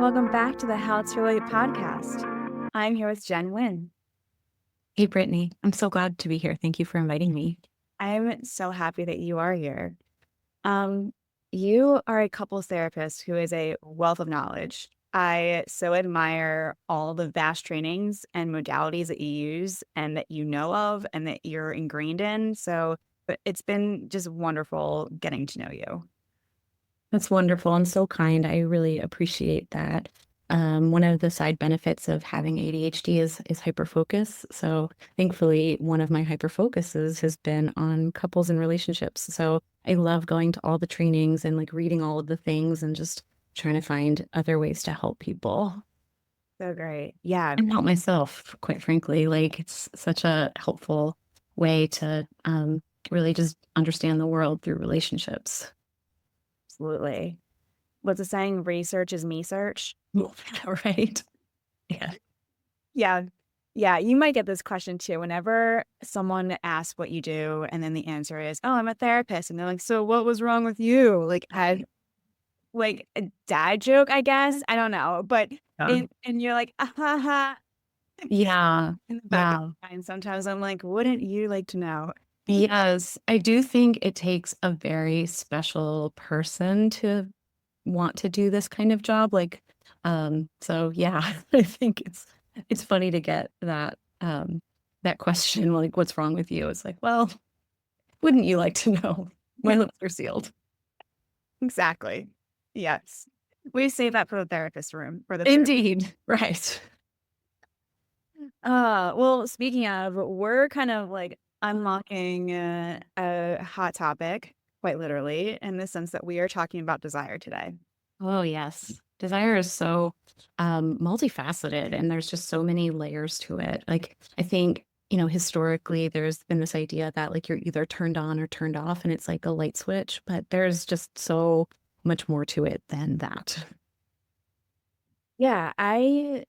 Welcome back to the How to Relate podcast. I'm here with Jen Wynn. Hey, Brittany. I'm so glad to be here. Thank you for inviting me. I'm so happy that you are here. You are a couples therapist who is a wealth of knowledge. I so admire all the vast trainings and modalities that you use and that you know of and that you're ingrained in. But it's been just wonderful getting to know you. That's wonderful and so kind. I really appreciate that. One of the side benefits of having ADHD is hyperfocus. So thankfully, one of my hyperfocuses has been on couples and relationships. So I love going to all the trainings and like reading all of the things and just trying to find other ways to help people So great. Yeah, and help myself, quite frankly. Like it's such a helpful way to really just understand the world through relationships. absolutely. What's the saying? Research is me search. Right. Yeah. Yeah. Yeah. You might get this question too. Whenever someone asks what you do, and then the answer is, oh, I'm a therapist. And they're like, so what was wrong with you? Like a dad joke, I guess. I don't know. But Yeah. and you're like, ah, ha, ha, Yeah. in the back of Yeah. my mind. Sometimes I'm like, wouldn't you like to know? Yes. I do think it takes a very special person to want to do this kind of job. So yeah, I think it's funny to get that question, like, what's wrong with you? It's like, well, wouldn't you like to know? My lips are sealed. Exactly. Yes. We save that for the therapist room for the Indeed. Right. well, speaking of, we're kind of like unlocking a hot topic, quite literally, in the sense that we are talking about desire today. Oh, yes. Desire is so multifaceted and there's just so many layers to it. Like, I think, historically, there's been this idea that like you're either turned on or turned off, and it's like a light switch, but there's just so much more to it than that. Yeah, I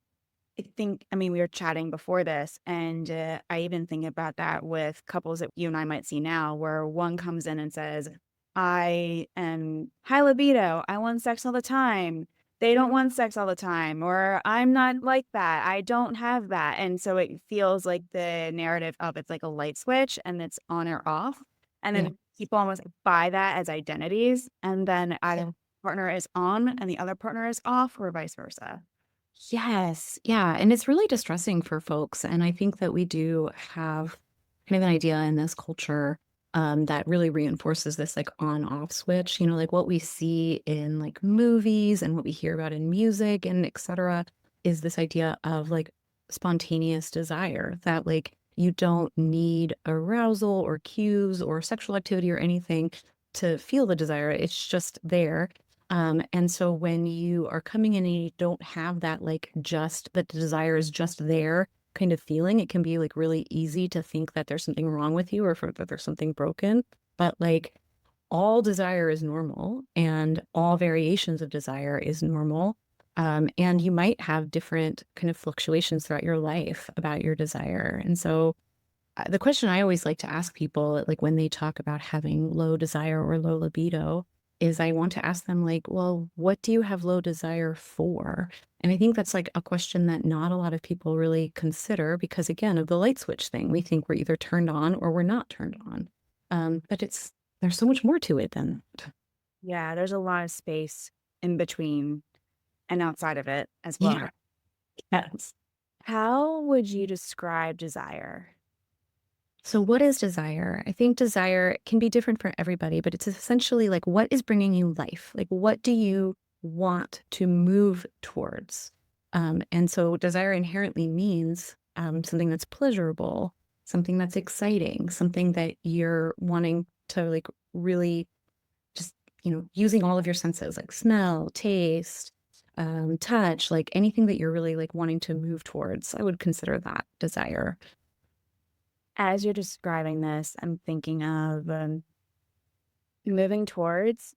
think, I mean, we were chatting before this, and I even think about that with couples that you and I might see now, where one comes in and says, I am high libido. I want sex all the time. They don't want sex all the time, or I'm not like that. I don't have that. And so it feels like the narrative of it's like a light switch and it's on or off. And Yeah. then people almost buy that as identities. And then either partner is on and the other partner is off, or vice versa. Yes. Yeah. And it's really distressing for folks. And I think that we do have kind of an idea in this culture that really reinforces this like on off switch, like what we see in like movies and what we hear about in music and et cetera, is this idea of like spontaneous desire that like you don't need arousal or cues or sexual activity or anything to feel the desire. It's just there. And so when you are coming in and you don't have that, like, just that the desire is just there kind of feeling, it can be like really easy to think that there's something wrong with you or that there's something broken. But like all desire is normal and all variations of desire is normal. And you might have different kind of fluctuations throughout your life about your desire. And so the question I always like to ask people, like when they talk about having low desire or low libido, is I want to ask them, like, well, what do you have low desire for? And I think that's like a question that not a lot of people really consider because, again, of the light switch thing. We think we're either turned on or we're not turned on. But there's so much more to it than that. Yeah, there's a lot of space in between and outside of it as well. Yeah. Yes. How would you describe desire? So, what is desire? I think desire can be different for everybody, but it's essentially like what is bringing you life? Like, what do you want to move towards? And so, desire inherently means something that's pleasurable, something that's exciting, something that you're wanting to like really just, using all of your senses like smell, taste, touch, like anything that you're really like wanting to move towards. I would consider that desire. As you're describing this, I'm thinking of moving towards,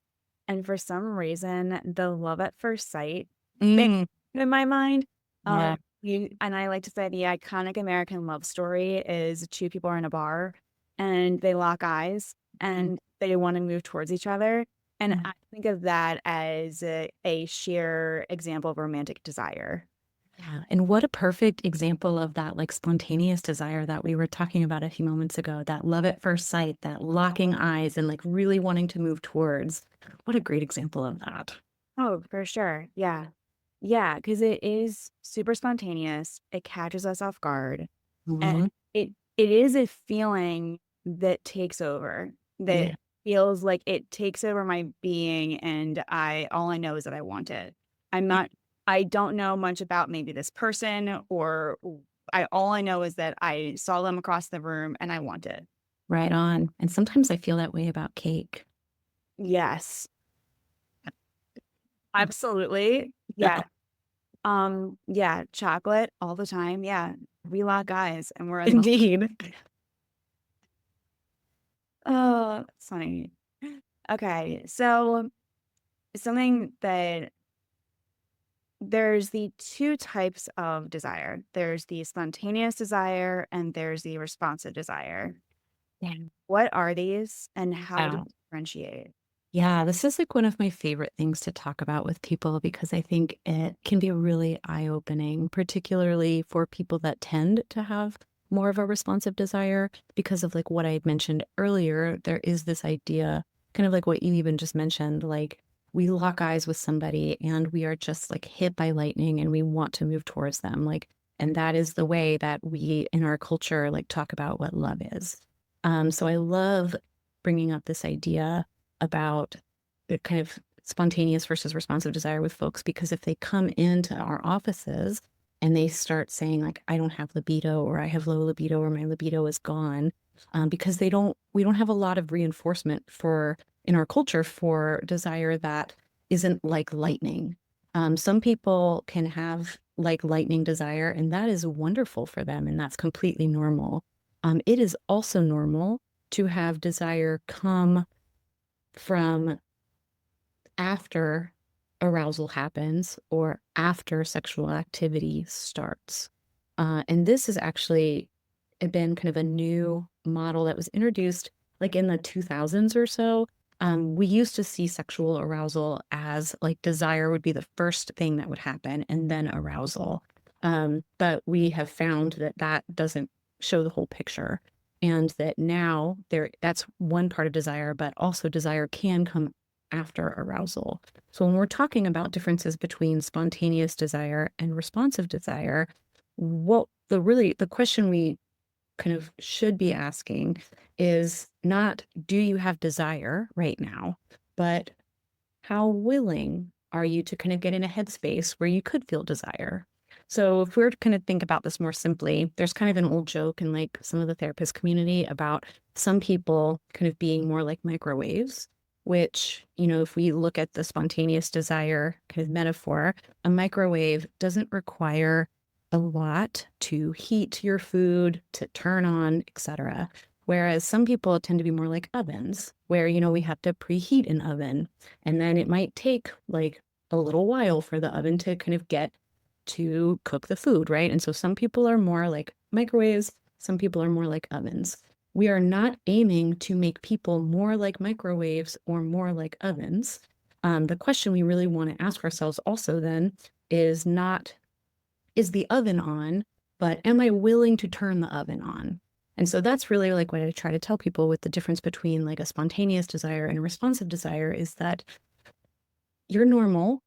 and for some reason, the love at first sight thing Mm, in my mind. yeah. And I like to say the iconic American love story is two people are in a bar and they lock eyes and they want to move towards each other. And Yeah. I think of that as a sheer example of romantic desire. Yeah, and what a perfect example of that, like, spontaneous desire that we were talking about a few moments ago, that love at first sight, that locking eyes and, like, really wanting to move towards. What a great example of that. Oh, for sure. Yeah. Yeah, because it is super spontaneous. It catches us off guard. And Mhm. it is a feeling that takes over, that Yeah, feels like it takes over my being, and I all I know is that I want it. I'm yeah, not I don't know much about maybe this person or I all I know is that I saw them across the room and I want it. right on, and sometimes I feel that way about cake. Yes, absolutely. Yeah. Yeah. Yeah, chocolate all the time. Yeah. We lock eyes and we're in love. Indeed. Oh, that's funny. Okay. So something that there's the two types of desire. There's the spontaneous desire and there's the responsive desire. Yeah. What are these and how do Yeah. you differentiate? Yeah, this is like one of my favorite things to talk about with people because I think it can be really eye-opening, particularly for people that tend to have more of a responsive desire because of like what I had mentioned earlier. There is this idea, kind of like what you even just mentioned, like we lock eyes with somebody and we are just like hit by lightning and we want to move towards them. Like, and that is the way that we in our culture like talk about what love is. So I love bringing up this idea about the kind of spontaneous versus responsive desire with folks because if they come into our offices and they start saying like I don't have libido or I have low libido or my libido is gone because we don't have a lot of reinforcement for in our culture for desire that isn't like lightning. Some people can have like lightning desire and that is wonderful for them and that's completely normal. It is also normal to have desire come from after arousal happens or after sexual activity starts. And this has actually been kind of a new model that was introduced like in the 2000s or so. We used to see sexual arousal as like desire would be the first thing that would happen and then arousal. But we have found that that doesn't show the whole picture and that now there that's one part of desire, but also desire can come after arousal. So when we're talking about differences between spontaneous desire and responsive desire, what the question we kind of should be asking is not do you have desire right now, but how willing are you to kind of get in a headspace where you could feel desire? So if we're to kind of think about this more simply, there's kind of an old joke in like some of the therapist community about some people kind of being more like microwaves, which, you know, if we look at the spontaneous desire kind of metaphor, a microwave doesn't require a lot to heat your food, to turn on, etc. Whereas some people tend to be more like ovens, where, you know, we have to preheat an oven and then it might take like a little while for the oven to kind of get to cook the food, right? And so some people are more like microwaves, some people are more like ovens. We are not aiming to make people more like microwaves or more like ovens. The question we really want to ask ourselves also then is not, is the oven on, but am I willing to turn the oven on? And so that's really like what I try to tell people with the difference between like a spontaneous desire and a responsive desire is that you're normal.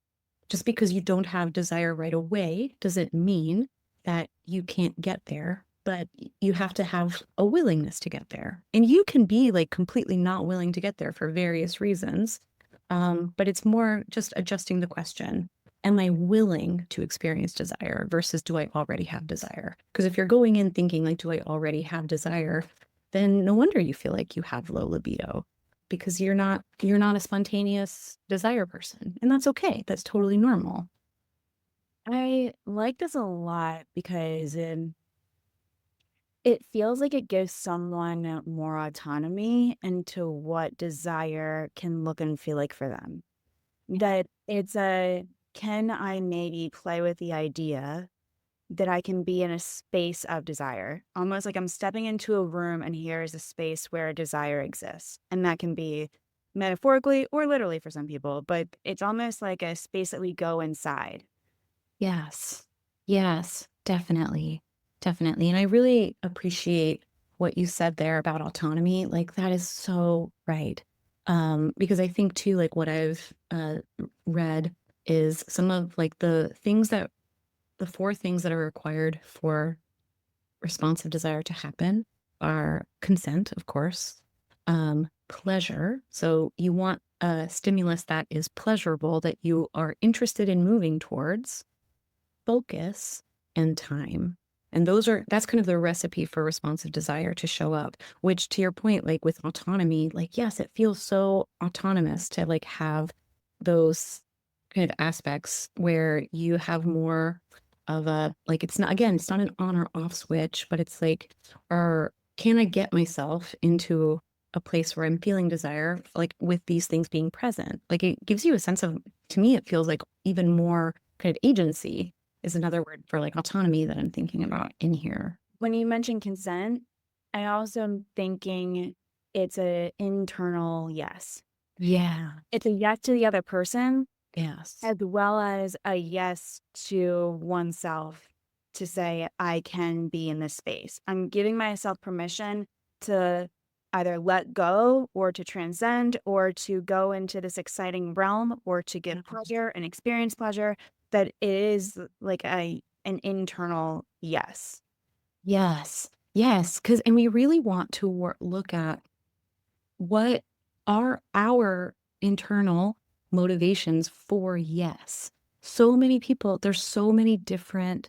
Just because you don't have desire right away doesn't mean that you can't get there, but you have to have a willingness to get there. And you can be like completely not willing to get there for various reasons. But it's more just adjusting the question. Am I willing to experience desire versus do I already have desire? Because if you're going in thinking like, do I already have desire? Then no wonder you feel like you have low libido because you're not a spontaneous desire person, and that's okay. That's totally normal. I like this a lot because it feels like it gives someone more autonomy into what desire can look and feel like for them. That it's a can I maybe play with the idea that I can be in a space of desire? Almost like I'm stepping into a room and here is a space where desire exists. And that can be metaphorically or literally for some people, but it's almost like a space that we go inside. Yes. Yes, definitely. Definitely. And I really appreciate what you said there about autonomy. Like that is so right. Because I think too, like what I've read is some of like the four things that are required for responsive desire to happen are consent, of course, pleasure. So you want a stimulus that is pleasurable, that you are interested in moving towards, focus, and time. And that's kind of the recipe for responsive desire to show up, which to your point, like with autonomy, like, yes, it feels so autonomous to like have those kind of aspects where you have more of a, like, it's not, again, it's not an on or off switch, but it's like, or can I get myself into a place where I'm feeling desire, like with these things being present? Like it gives you a sense of, to me, it feels like even more kind of agency is another word for like autonomy that I'm thinking about in here. When you mention consent, I also am thinking it's an internal yes. Yeah. It's a yes to the other person Yes. as well as a yes to oneself to say, I can be in this space. I'm giving myself permission to either let go or to transcend or to go into this exciting realm or to give pleasure and experience pleasure. That it is like an internal yes. Yes. Yes. Cause, and we really want to look at what are our internal motivations for yes. So many people, there's so many different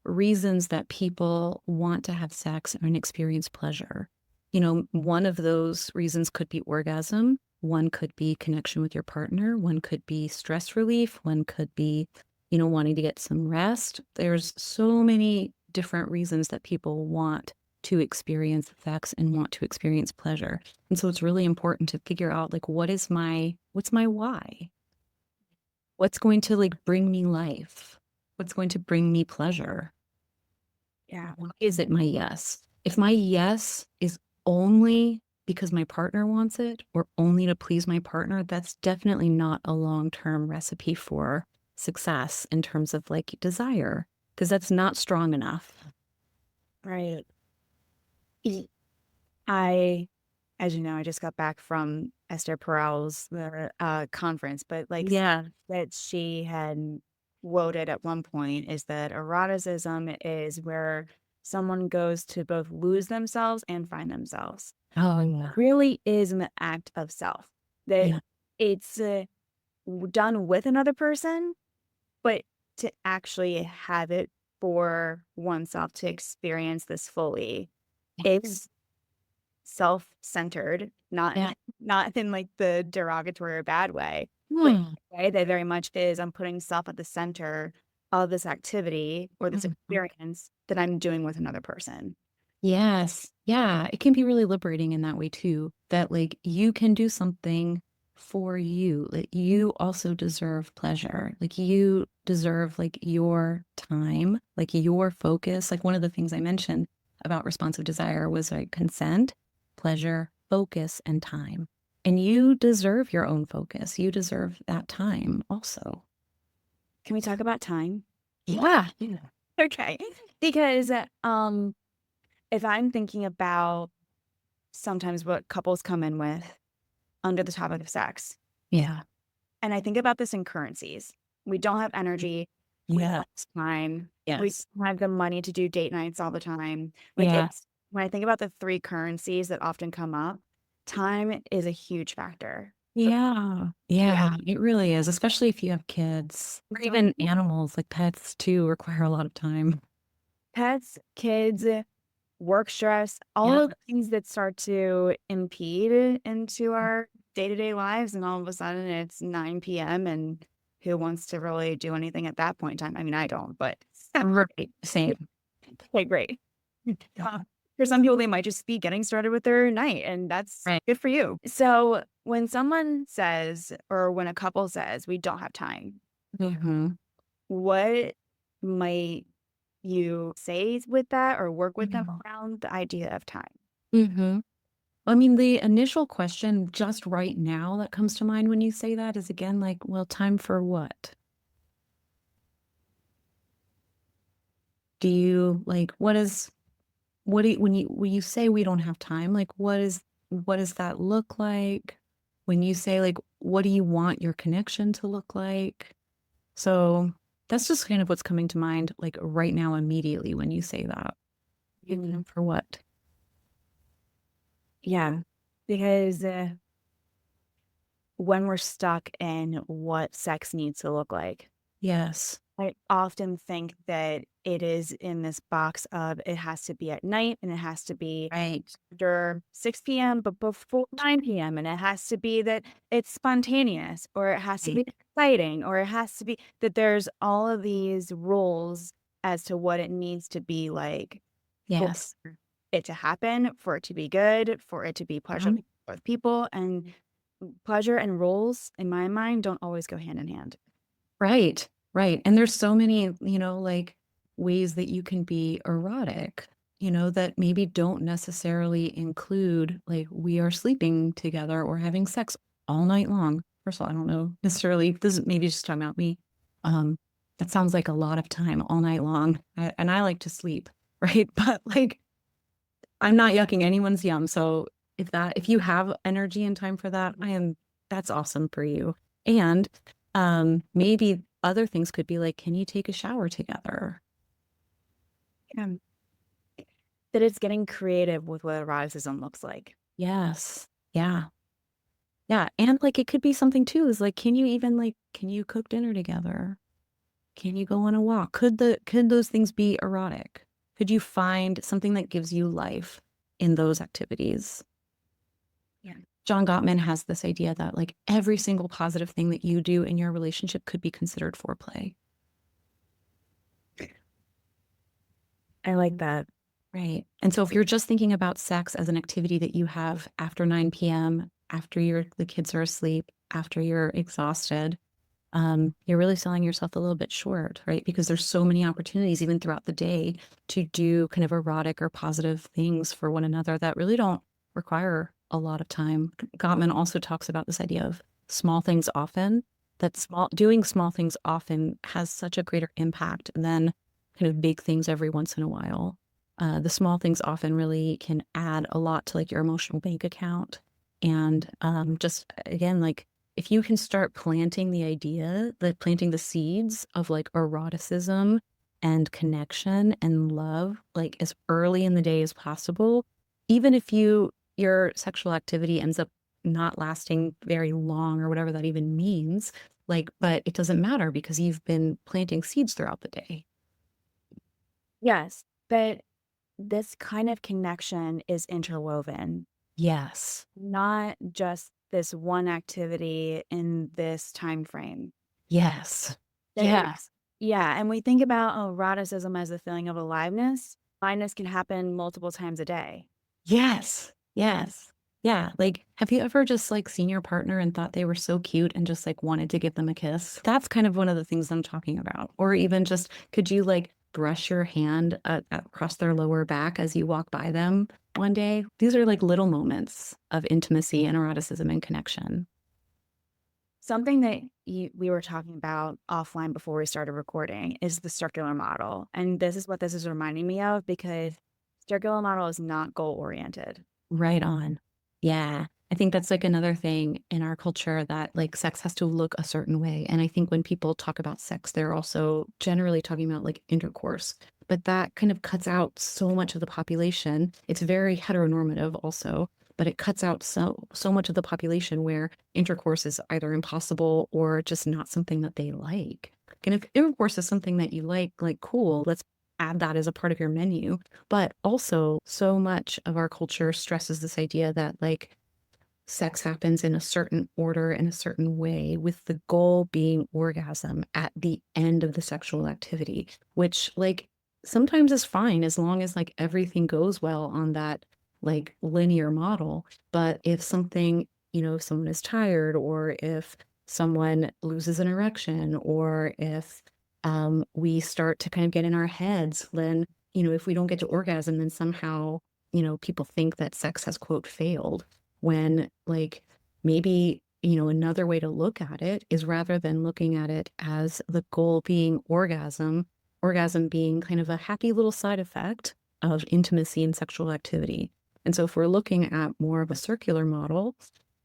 reasons that people want to have sex and experience pleasure. You know, one of those reasons could be orgasm, one could be connection with your partner, one could be stress relief, one could be, you know, wanting to get some rest. There's so many different reasons that people want to experience sex and want to experience pleasure. And so it's really important to figure out like what's my why? What's going to like bring me life? What's going to bring me pleasure? Yeah. Why is it my yes? If my yes is only because my partner wants it or only to please my partner, that's definitely not a long-term recipe for success in terms of like desire, because that's not strong enough. Right. E- I, as you know, I just got back from Esther Perel's conference, but like Yeah. that she had quoted at one point is that eroticism is where someone goes to both lose themselves and find themselves. Oh, yeah. Really is an act of self that Yeah. it's done with another person, but to actually have it for oneself to experience this fully Yes. is self-centered, not Yeah. not in like the derogatory or bad way, but Hmm. way that very much is I'm putting self at the center of this activity or this Mhm. experience that I'm doing with another person. Yes. Yeah. It can be really liberating in that way too, that like you can do something for you. Like you also deserve pleasure. Like you deserve like your time, like your focus. Like one of the things I mentioned about responsive desire was like consent, pleasure, focus, and time. And you deserve your own focus. You deserve that time also. Can we talk about time? Yeah. Yeah. Okay. Because if I'm thinking about sometimes what couples come in with under the topic of sex, Yeah. and I think about this in currencies. We don't have energy. We don't Yeah. have time. We Yes. don't have the money to do date nights all the time. Like Yeah. it's when I think about the three currencies that often come up, time is a huge factor. Yeah. Yeah, it really is, especially if you have kids or even animals, like pets too require a lot of time. Pets, kids, work stress, all Yeah. of the things that start to impede into our day-to-day lives, and all of a sudden it's 9 p.m. and who wants to really do anything at that point in time? I mean, I don't, but Right. Same. okay, great. Yeah. For some people, they might just be getting started with their night, and that's Right. good for you. So when someone says, or when a couple says, we don't have time, Mhm. what might you say with that or work with them Mhm. around the idea of time? Mhm. I mean, the initial question just right now that comes to mind when you say that is again like, well, time for what? Do you like what do you, when you say we don't have time, like what does that look like? When you say like what do you want your connection to look like? So that's just kind of what's coming to mind like right now immediately when you say that. You know, for what? Yeah, because when we're stuck in what sex needs to look like, Yes. I often think that it is in this box of it has to be at night and it has to be Right. after 6 p.m., but before 9 p.m. And it has to be that it's spontaneous or it has to Right. be exciting or it has to be that there's all of these rules as to what it needs to be like for Yes. it to happen, for it to be good, for it to be pleasurable for both people. And pleasure and rules, in my mind, don't always go hand in hand. Right, right, and there's so many, like, ways that you can be erotic, that maybe don't necessarily include, like, we are sleeping together or having sex all night long. First of all, I don't know necessarily this is maybe just talking about me. Um, that sounds like a lot of time all night long, and I like to sleep, right? But, like, I'm not yucking anyone's yum, so if you have energy and time for that, that's awesome for you. And, maybe other things could be like, can you take a shower together? Um, that it's getting creative with what eroticism looks like. Yes. Yeah. Yeah, and, like, it could be something too is like, can you cook dinner together? Can you go on a walk? Could those things be erotic? Could you find something that gives you life in those activities? Yeah. John Gottman has this idea that like every single positive thing that you do in your relationship could be considered foreplay. I like that. Right. And so if you're just thinking about sex as an activity that you have after 9 p.m., after the kids are asleep, after you're exhausted, you're really selling yourself a little bit short, right? Because there's so many opportunities even throughout the day to do kind of erotic or positive things for one another that really don't require a lot of time. Gottman also talks about this idea of small things often, that doing small things often has such a greater impact than kind of big things every once in a while. The small things often really can add a lot to like your emotional bank account. And just again, like if you can start planting the idea, like planting the seeds of like eroticism and connection and love, like as early in the day as possible, even if your sexual activity ends up not lasting very long or whatever that even means, like, but it doesn't matter because you've been planting seeds throughout the day. Yes, but this kind of connection is interwoven, Yes. not just this one activity in this time frame. Yes. That Yes. yeah, and we think about eroticism as a feeling of aliveness. Aliveness can happen multiple times a day. Yes. Yes. Yeah, like, have you ever just, like, seen your partner and thought they were so cute and just, like, wanted to give them a kiss? That's kind of one of the things I'm talking about. Or even just, could you, like, brush your hand, across their lower back as you walk by them one day? These are, like, little moments of intimacy and eroticism and connection. Something that we were talking about offline before we started recording is the circular model. And this is what this is reminding me of because circular model is not goal oriented. Right on. Yeah. I think that's like another thing in our culture that like sex has to look a certain way. And I think when people talk about sex, they're also generally talking about like intercourse. But that kind of cuts out so much of the population. It's very heteronormative also, but it cuts out so much of the population where intercourse is either impossible or just not something that they like. And if intercourse is something that you like cool, let's add that as a part of your menu. But also, so much of our culture stresses this idea that like sex happens in a certain order, in a certain way, with the goal being orgasm at the end of the sexual activity, which like sometimes is fine as long as like everything goes well on that like linear model. But if something, if someone is tired or if someone loses an erection or if we start to kind of get in our heads, then, if we don't get to orgasm, then somehow people think that sex has, quote, failed when, like, maybe, another way to look at it is rather than looking at it as the goal being orgasm being kind of a happy little side effect of intimacy and sexual activity. And so if we're looking at more of a circular model,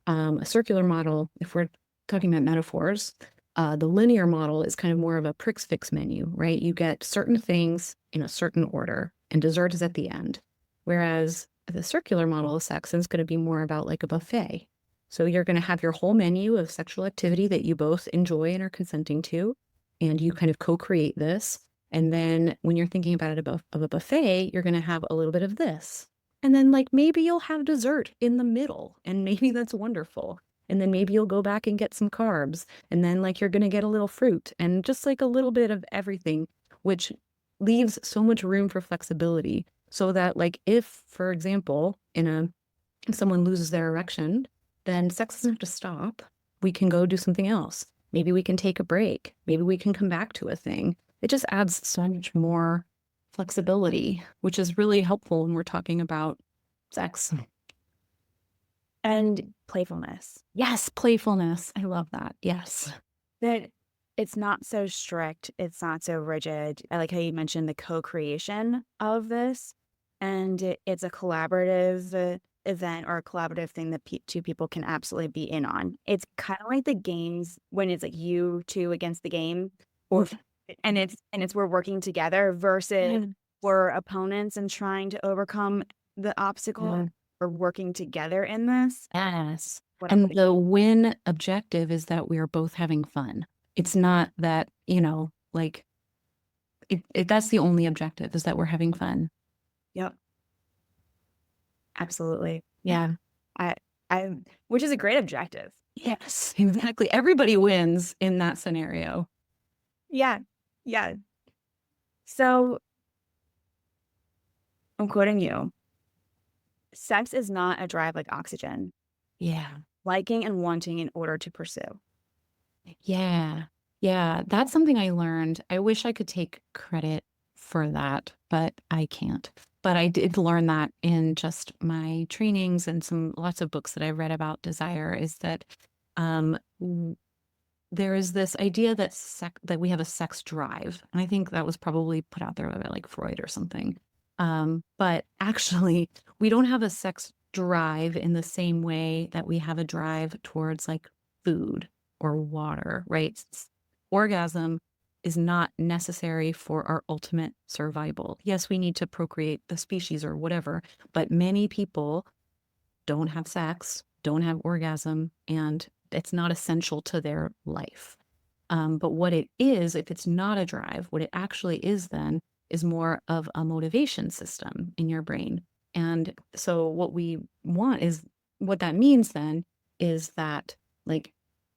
if we're talking about metaphors, the linear model is kind of more of a prix fix menu, right? You get certain things in a certain order, and dessert is at the end. Whereas the circular model of sex is going to be more about like a buffet. So you're going to have your whole menu of sexual activity that you both enjoy and are consenting to, and you kind of co-create this. And then when you're thinking about it of a buffet, you're going to have a little bit of this. And then, like, maybe you'll have dessert in the middle, and maybe that's wonderful. And then maybe you'll go back and get some carbs, and then, like, you're going to get a little fruit and just like a little bit of everything, which leaves so much room for flexibility. So that, like, if, for example, if someone loses their erection, then sex doesn't have to stop. We can go do something else. Maybe we can take a break. Maybe we can come back to a thing. It just adds so much more flexibility, which is really helpful when we're talking about sex. And playfulness. Yes, playfulness. I love that. Yes. That it's not so strict, it's not so rigid. I like how you mentioned the co-creation of this, and it's a collaborative event or a collaborative thing that two people can absolutely be in on. It's kind of like the games when it's like you two against the game, or and it's we're working together versus we're opponents and trying to overcome the obstacle. Yeah. We're working together in this. Yes. What And the win objective is that we are both having fun. It's not that, like, that's the only objective, is that we're having fun. Yep. Absolutely. Yeah. I which is a great objective. Yes, exactly. Everybody wins in that scenario. Yeah. Yeah. So I'm quoting you. Sex is not a drive like oxygen, Yeah. liking and wanting in order to pursue. Yeah. Yeah. That's something I learned. I wish I could take credit for that, but I can't. But I did learn that in just my trainings and lots of books that I read about desire, is that um, there is this idea that that we have a sex drive. And I think that was probably put out there by like Freud or something. But actually, we don't have a sex drive in the same way that we have a drive towards like food or water, right? Orgasm is not necessary for our ultimate survival. Yes, we need to procreate the species or whatever, but many people don't have sex, don't have orgasm, and it's not essential to their life. But what it is, if it's not a drive, what it actually is then is more of a motivation system in your brain. And so what that means then is that, like,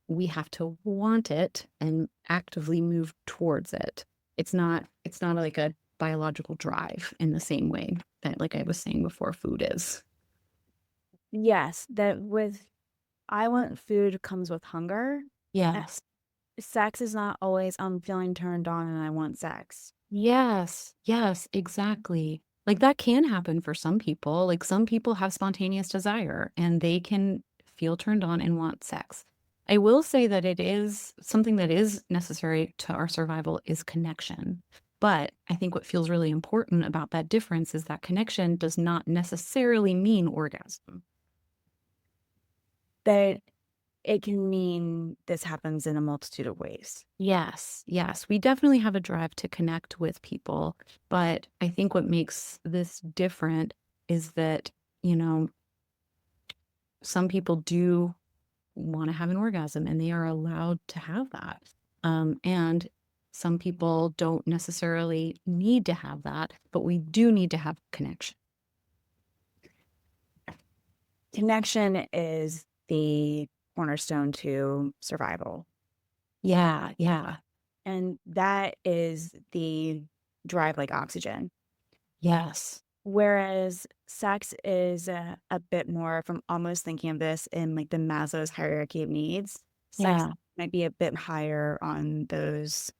we have to want it and actively move towards it. It's not like a biological drive in the same way that, like I was saying before, food is. Yes, that with I want food comes with hunger. Yes. Sex is not always I'm feeling turned on and I want sex. Yes. Yes, exactly. Like that can happen for some people. Like some people have spontaneous desire and they can feel turned on and want sex. I will say that it is something that is necessary to our survival is connection. But I think what feels really important about that difference is that connection does not necessarily mean orgasm. That it can mean this happens in a multitude of ways. Yes, yes. We definitely have a drive to connect with people. But I think what makes this different is that, you know, some people do want to have an orgasm and they are allowed to have that. And some people don't necessarily need to have that, but we do need to have connection. Connection is the cornerstone to survival. Yeah, yeah, And that is the drive like oxygen. yes, Whereas sex is a bit more from almost thinking of this in like the Maslow's hierarchy of needs. Sex yeah, might be a bit higher on those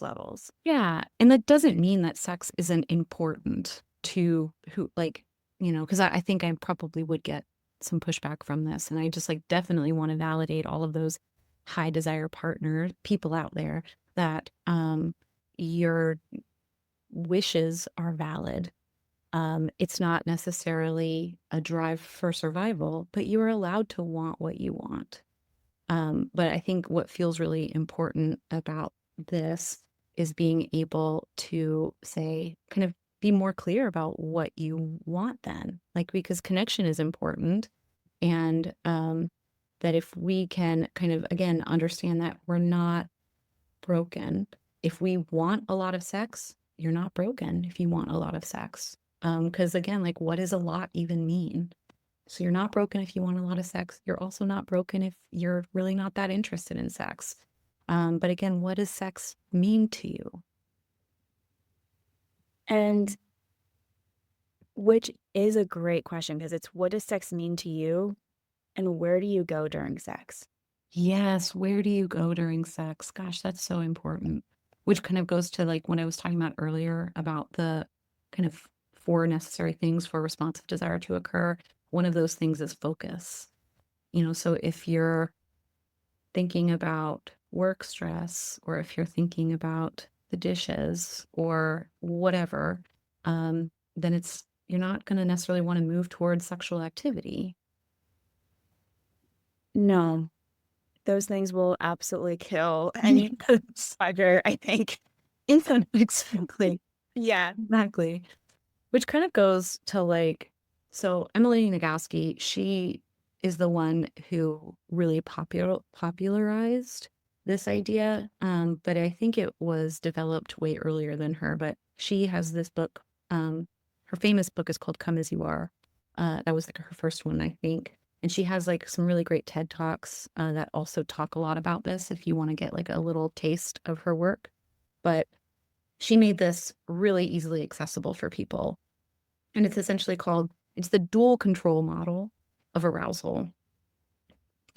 levels. yeah. And that doesn't mean that sex isn't important to who, like, because I think I probably would get some pushback from this. And I just like definitely want to validate all of those high desire partner people out there that your wishes are valid. It's not necessarily a drive for survival, but you are allowed to want what you want. But I think what feels really important about this is being able to say, kind of be more clear about what you want then. Like, because connection is important. And that if we can kind of, again, understand that we're not broken, if we want a lot of sex, you're not broken if you want a lot of sex. Because again, like, what does a lot even mean? So you're not broken if you want a lot of sex. You're also not broken if you're really not that interested in sex. But again, what does sex mean to you? And which is a great question because it's what does sex mean to you and where do you go during sex? Yes, where do you go during sex? Gosh, that's so important. Which kind of goes to like when I was talking about earlier about the kind of four necessary things for responsive desire to occur. One of those things is focus. So if you're thinking about work stress or if you're thinking about the dishes or whatever, then you're not going to necessarily want to move towards sexual activity. No, those things will absolutely kill any desire, I think. Exactly. Yeah. Exactly. Which kind of goes to like, so Emily Nagoski, she is the one who really popularized this idea. But I think it was developed way earlier than her. But she has this book. Her famous book is called Come As You Are. That was like her first one, I think. And she has like some really great TED Talks that also talk a lot about this if you want to get like a little taste of her work. But she made this really easily accessible for people. And it's essentially it's the dual control model of arousal.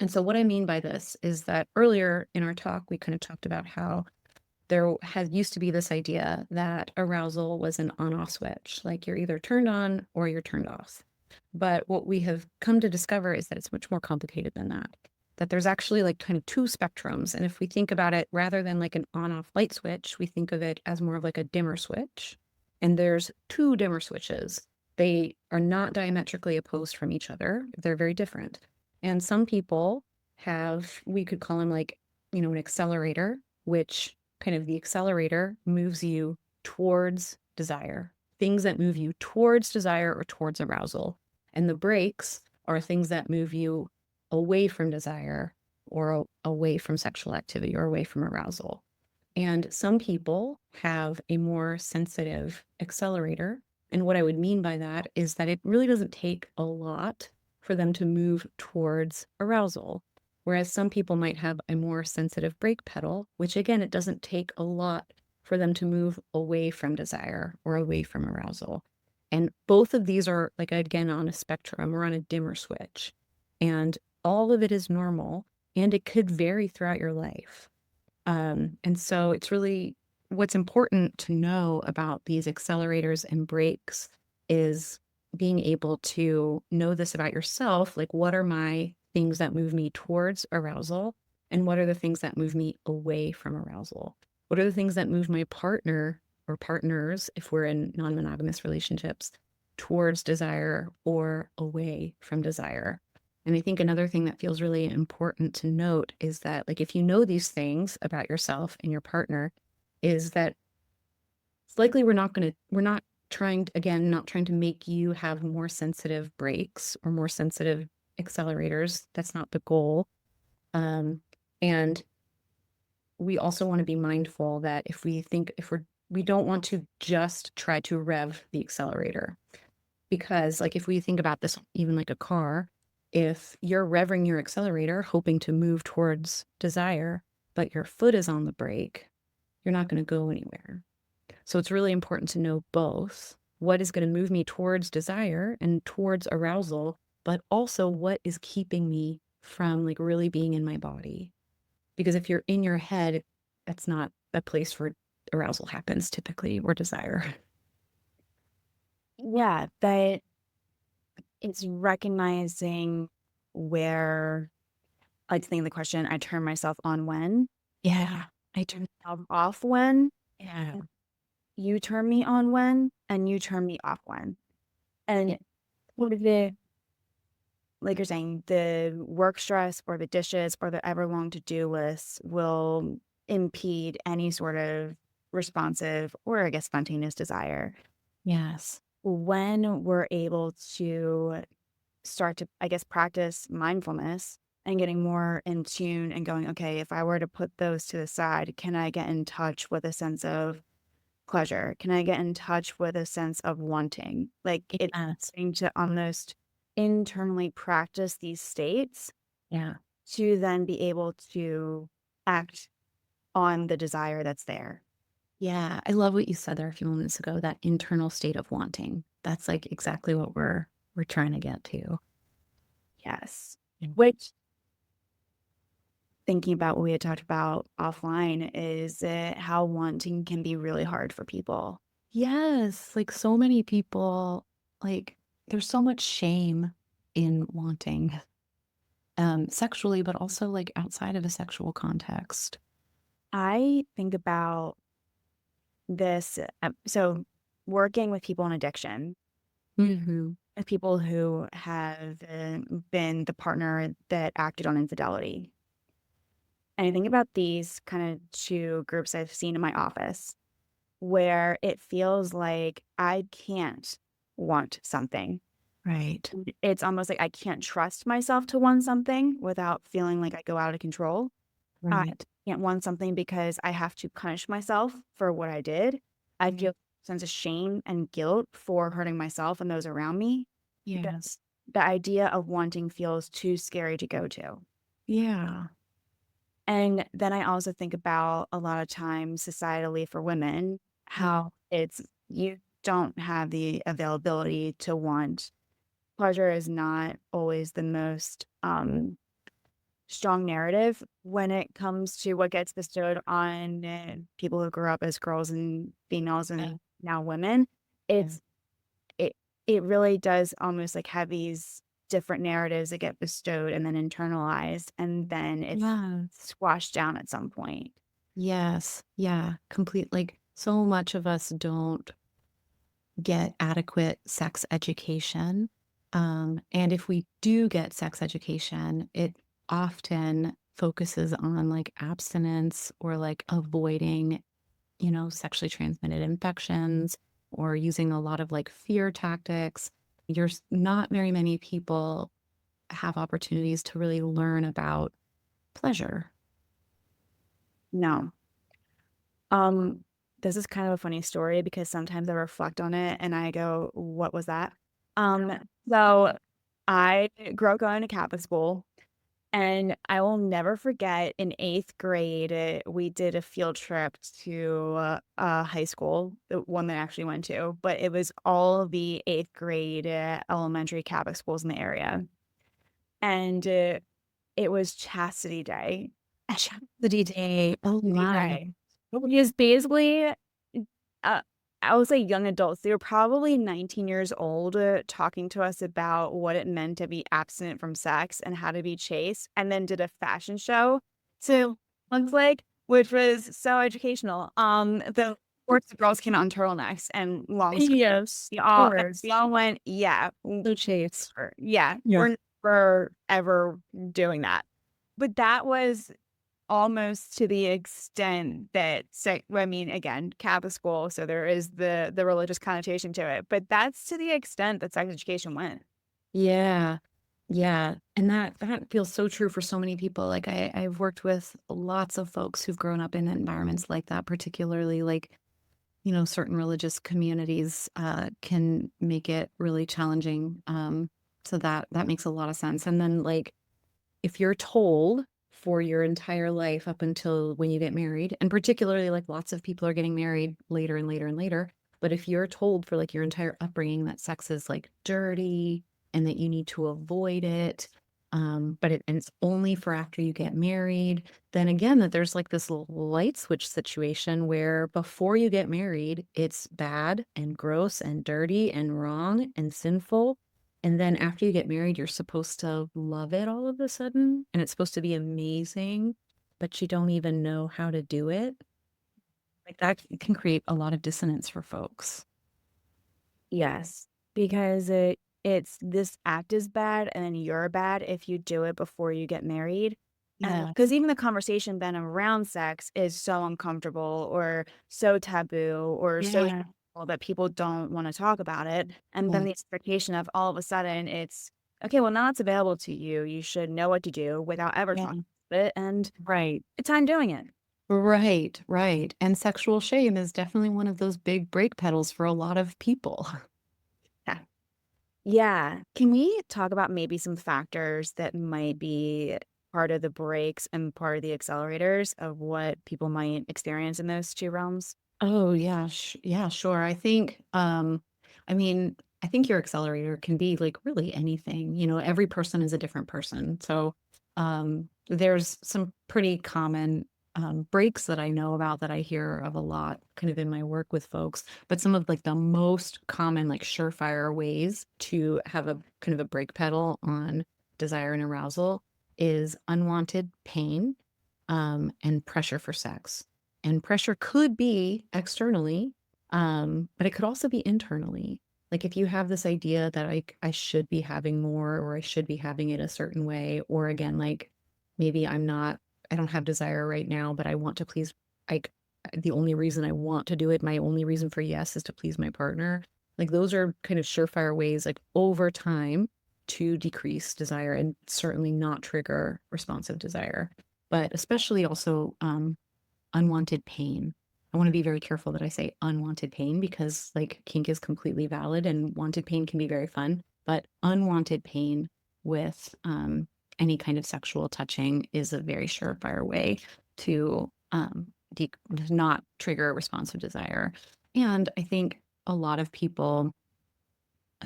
And so what I mean by this is that earlier in our talk, we kind of talked about how there has used to be this idea that arousal was an on-off switch, like you're either turned on or you're turned off. But what we have come to discover is that it's much more complicated than that. That there's actually like kind of two spectrums. And if we think about it rather than like an on-off light switch, we think of it as more of like a dimmer switch. And there's two dimmer switches. They are not diametrically opposed from each other. They're very different. And some people we could call them like, an accelerator, which kind of the accelerator moves you towards desire, things that move you towards desire or towards arousal. And the brakes are things that move you away from desire or away from sexual activity or away from arousal. And some people have a more sensitive accelerator. And what I would mean by that is that it really doesn't take a lot for them to move towards arousal. Whereas some people might have a more sensitive brake pedal, which again, it doesn't take a lot for them to move away from desire or away from arousal. And both of these are like, again, on a spectrum or on a dimmer switch. And all of it is normal and it could vary throughout your life. And so it's really what's important to know about these accelerators and brakes is being able to know this about yourself. Like, what are my things that move me towards arousal? And what are the things that move me away from arousal? What are the things that move my partner or partners, if we're in non monogamous relationships, towards desire or away from desire? And I think another thing that feels really important to note is that, like, if you know these things about yourself and your partner, is that it's likely we're not trying, again, not trying to make you have more sensitive brakes or more sensitive accelerators. That's not the goal. And we also want to be mindful that we don't want to just try to rev the accelerator. Because, like, if we think about this, even like a car, if you're revving your accelerator, hoping to move towards desire, but your foot is on the brake, you're not going to go anywhere. So it's really important to know both what is going to move me towards desire and towards arousal, but also what is keeping me from like really being in my body. Because if you're in your head, that's not a place where arousal happens typically or desire. Yeah, but it's recognizing where, like, think of the question, I turn myself on when, Yeah. I turn I'm off when, Yeah. and you turn me on when, and you turn me off when. Yeah. And what are the like you're saying, the work stress or the dishes or the ever long to-do list will impede any sort of responsive or I guess spontaneous desire. Yes. When we're able to start to, I guess, practice mindfulness and getting more in tune and going, okay, if I were to put those to the side, can I get in touch with a sense of pleasure? Can I get in touch with a sense of wanting? Like it's Yes. starting to almost internally practice these states Yeah. to then be able to act on the desire that's there. Yeah. I love what you said there a few moments ago, that internal state of wanting. That's like exactly what we're trying to get to. Yes. Yeah. Which thinking about what we had talked about offline is how wanting can be really hard for people. Yes, like so many people, like there's so much shame in wanting sexually, but also like outside of a sexual context. I think about this. So, working with people in addiction, Hmm. with people who have been the partner that acted on infidelity. And I think about these kind of two groups I've seen in my office where it feels like I can't want something. Right. It's almost like I can't trust myself to want something without feeling like I go out of control. I Right. can't want something because I have to punish myself for what I did. I feel a sense of shame and guilt for hurting myself and those around me. The, Yes. the idea of wanting feels too scary to go to. Yeah. And then I also think about a lot of times societally for women, Yeah. how it's you don't have the availability to want. Pleasure is not always the most strong narrative when it comes to what gets bestowed on people who grew up as girls and females Yeah. and now women. Yeah. It's it it really does almost like have these different narratives that get bestowed and then internalized, and then it's Yes. squashed down at some point. Yes. Yeah. Complete. Like so much of us don't get adequate sex education. And if we do get sex education, it often focuses on like abstinence or like avoiding, sexually transmitted infections or using a lot of like fear tactics. Not very many people have opportunities to really learn about pleasure. No. Um, this is kind of a funny story because sometimes I reflect on it and I go, "What was that?" So I grew up going to Catholic school, and I will never forget in 8th grade, we did a field trip to high school, the one that I actually went to, but it was all of the 8th grade elementary Catholic schools in the area. And it was Chastity Day. The day. Oh my. Right. Because basically, uh, I would say young adults, they were probably 19 years old, talking to us about what it meant to be abstinent from sex and how to be chaste, and then did a fashion show to look like, which was so educational. The Of the girls came out in turtlenecks and long skirts. Yes, We of all course. we all went, "Yeah, So chase. yeah, Yeah. we're never ever doing that." But that was almost to the extent that I mean, again, Catholic school, so there is the religious connotation to it, but that's to the extent that sex education went. Yeah. Yeah, and that feels so true for so many people. Like I've worked with lots of folks who've grown up in environments like that, particularly like, certain religious communities can make it really challenging. So that makes a lot of sense. And then like if you're told for your entire life up until when you get married, and particularly like lots of people are getting married later and later and later, but if you're told for like your entire upbringing that sex is like dirty and that you need to avoid it, and it's only for after you get married, then again, that there's like this little light switch situation where before you get married, it's bad and gross and dirty and wrong and sinful. And then after you get married, you're supposed to love it all of a sudden, and it's supposed to be amazing, but you don't even know how to do it. Like that can create a lot of dissonance for folks. Yes, because it's this act is bad and then you're bad if you do it before you get married. Yeah. Because even the conversation then around sex is so uncomfortable or so taboo or so Yeah. shameful that people don't want to talk about it. And then Yeah. the expectation of all of a sudden it's okay, well, now it's available to you. You should know what to do without ever Yeah. talking about it. And Right. it's time doing it. Right. Right. And sexual shame is definitely one of those big brake pedals for a lot of people. Yeah. Yeah. Can we talk about maybe some factors that might be part of the breaks and part of the accelerators of what people might experience in those two realms? Oh, yeah, yeah, sure. I mean, I think your accelerator can be like really anything. Every person is a different person. So, there's some pretty common breaks that I know about that I hear of a lot kind of in my work with folks. But some of like the most common, like surefire ways to have a kind of a brake pedal on desire and arousal is unwanted pain, and pressure for sex. And pressure could be externally, but it could also be internally. Like if you have this idea that I should be having more or I should be having it a certain way, or again, like maybe I don't have desire right now, but I want to please, like the only reason I want to do it, my only reason for yes is to please my partner. Like those are kind of surefire ways, like over time to decrease desire and certainly not trigger responsive desire, but especially also unwanted pain. I want to be very careful that I say unwanted pain because like kink is completely valid and wanted pain can be very fun, but unwanted pain with any kind of sexual touching is a very surefire way to not trigger a responsive desire. And I think a lot of people,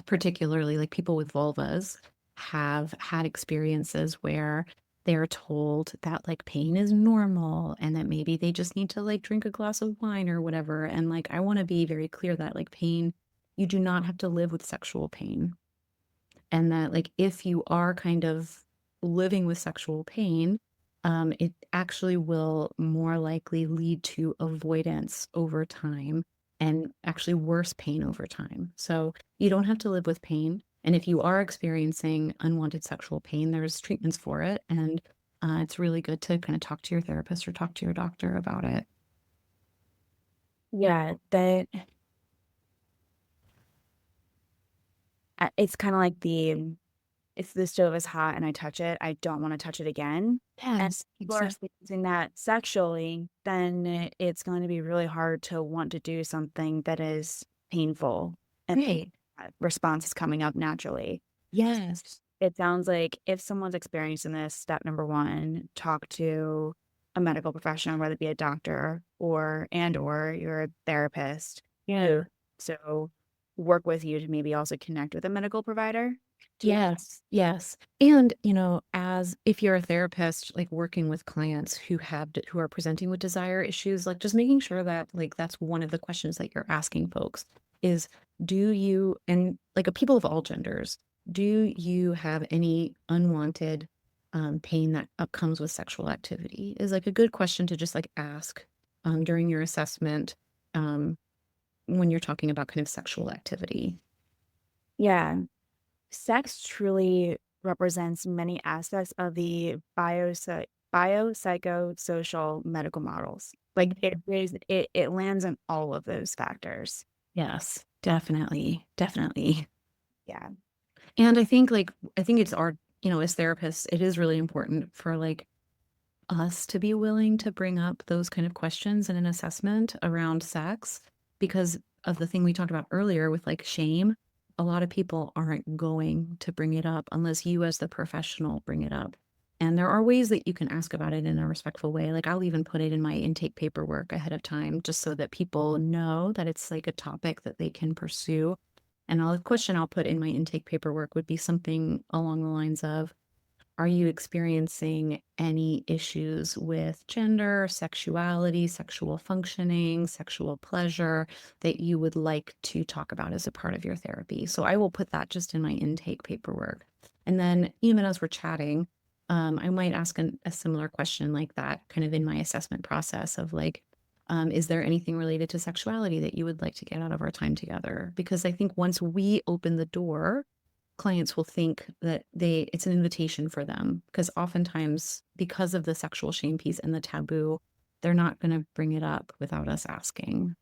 particularly like people with vulvas, have had experiences where they're told that like pain is normal and that maybe they just need to like drink a glass of wine or whatever. And like, I want to be very clear that like pain, you do not have to live with sexual pain. And that like, if you are kind of living with sexual pain, it actually will more likely lead to avoidance over time and actually worse pain over time. So you don't have to live with pain. And if you are experiencing unwanted sexual pain, there's treatments for it. And it's really good to kind of talk to your therapist or talk to your doctor about it. Yeah, that it's kind of like if the stove is hot and I touch it, I don't want to touch it again. And Yes, people are exactly. experiencing that sexually, then it's going to be really hard to want to do something that is painful and Right. that response is coming up naturally. Yes. It sounds like if someone's experiencing this, step number one, talk to a medical professional, whether it be a doctor or you're a therapist. Yeah. Who so work with you to maybe also connect with a medical provider. To Yes, yes. And, as if you're a therapist, like working with clients who are presenting with desire issues, like just making sure that like that's one of the questions that you're asking folks is do you and like a people of all genders, do you have any unwanted pain that comes with sexual activity? Is like a good question to just like ask during your assessment um, when you're talking about kind of sexual activity. Yeah. Sex truly represents many aspects of the biopsychosocial medical models. Like it lands on all of those factors. Yes, definitely, definitely. Yeah. And I think it's our, as therapists, it is really important for like us to be willing to bring up those kind of questions in an assessment around sex because of the thing we talked about earlier with like shame. A lot of people aren't going to bring it up unless you, as the professional, bring it up. And there are ways that you can ask about it in a respectful way. Like I'll even put it in my intake paperwork ahead of time just so that people know that it's like a topic that they can pursue. And a question I'll put in my intake paperwork would be something along the lines of, Are you experiencing any issues with gender, sexuality, sexual functioning, sexual pleasure that you would like to talk about as a part of your therapy? So I will put that just in my intake paperwork. And then even as we're chatting, I might ask a similar question like that kind of in my assessment process of like, is there anything related to sexuality that you would like to get out of our time together? Because I think once we open the door, clients will think that it's an invitation for them, because oftentimes because of the sexual shame piece and the taboo, they're not going to bring it up without us asking.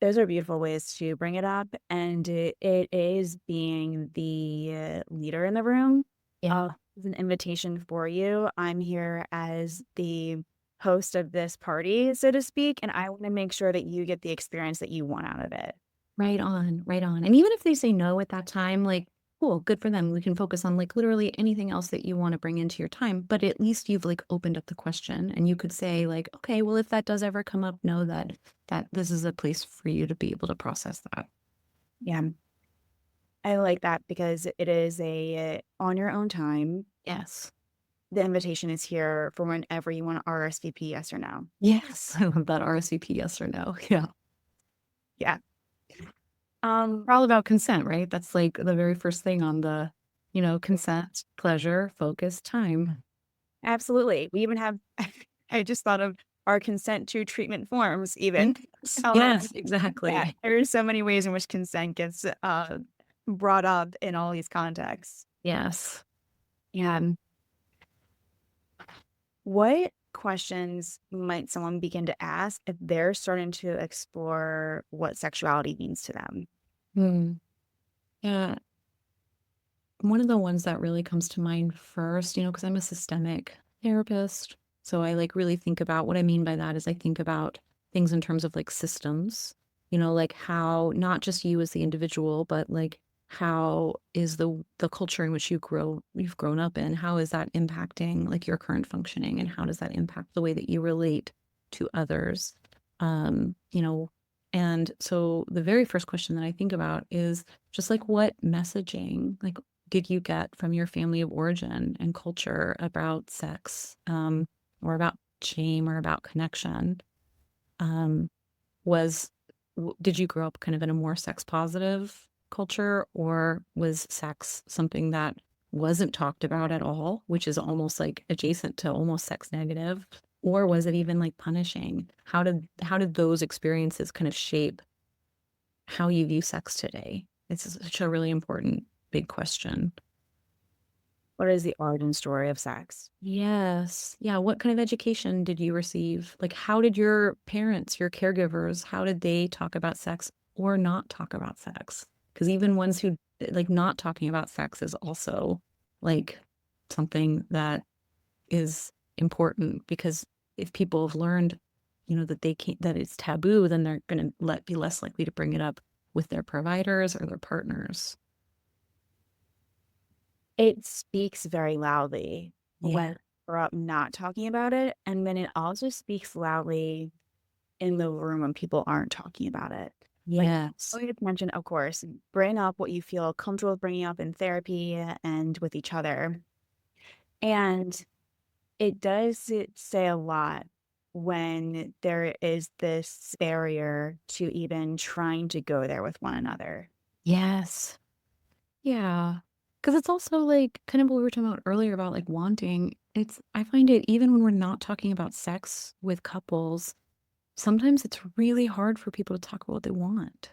Those are beautiful ways to bring it up, and it is being the leader in the room. Yeah. It's an invitation for you. I'm here as the host of this party, so to speak, and I want to make sure that you get the experience that you want out of it. Right on, right on. And even if they say no at that time, like, cool, good for them. We can focus on like literally anything else that you want to bring into your time. But at least you've like opened up the question and you could say, like, okay, well, if that does ever come up, know that this is a place for you to be able to process that. Yeah, I like that because it is a on your own time. Yes. The invitation is here for whenever you want to RSVP, yes or no. Yes. I love that RSVP, yes or no. Yeah. Yeah. We're all about consent, right? That's like the very first thing on the, consent, pleasure, focus, time. Absolutely. We even have I just thought of our consent to treatment forms even. Yes, Yeah, exactly. there are so many ways in which consent gets, brought up in all these contexts. Yes. Yeah. What questions might someone begin to ask if they're starting to explore what sexuality means to them? Hmm. Yeah. One of the ones that really comes to mind first, because I'm a systemic therapist. So I like really think about what I mean by that is I think about things in terms of like systems, like how not just you as the individual, but like how is the culture in which you've grown up in, how is that impacting like your current functioning and how does that impact the way that you relate to others? Um, you know, and so the very first question that I think about is just like what messaging, like did you get from your family of origin and culture about sex, or about shame or about connection? Um, did you grow up kind of in a more sex positive culture, or was sex something that wasn't talked about at all, which is almost like adjacent to almost sex negative? Or was it even like punishing? How did those experiences kind of shape how you view sex today? It's such a really important big question. What is the origin story of sex? Yes. Yeah. What kind of education did you receive? Like, how did your parents, your caregivers, how did they talk about sex or not talk about sex? Because even ones who like not talking about sex is also like something that is important because if people have learned, that they can't, that it's taboo, then they're going to be less likely to bring it up with their providers or their partners. It speaks very loudly Yeah. when we're up not talking about it, and then it also speaks loudly in the room when people aren't talking about it. Like, Yes. always mention, of course, bring up what you feel comfortable bringing up in therapy and with each other. And it does say a lot when there is this barrier to even trying to go there with one another. Yes. Yeah. Because it's also like kind of what we were talking about earlier about like wanting. I find it even when we're not talking about sex with couples, sometimes it's really hard for people to talk about what they want.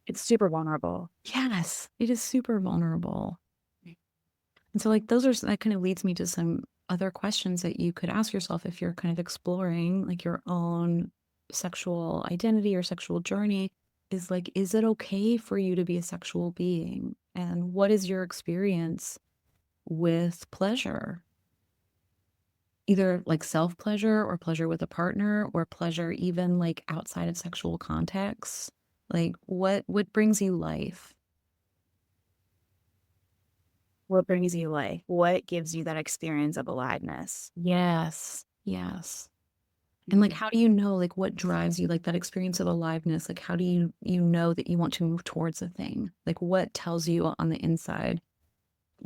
It's super vulnerable. Yes, it is super vulnerable. And so, like, that kind of leads me to some other questions that you could ask yourself if you're kind of exploring like your own sexual identity or sexual journey is like, is it okay for you to be a sexual being? And what is your experience with pleasure? Either like self pleasure or pleasure with a partner or pleasure even like outside of sexual context. Like what brings you life? What brings you life? What gives you that experience of aliveness? Yes. Yes. And like Mhm. how do you know like what drives you like that experience of aliveness? Like how do you know that you want to move towards a thing? Like what tells you on the inside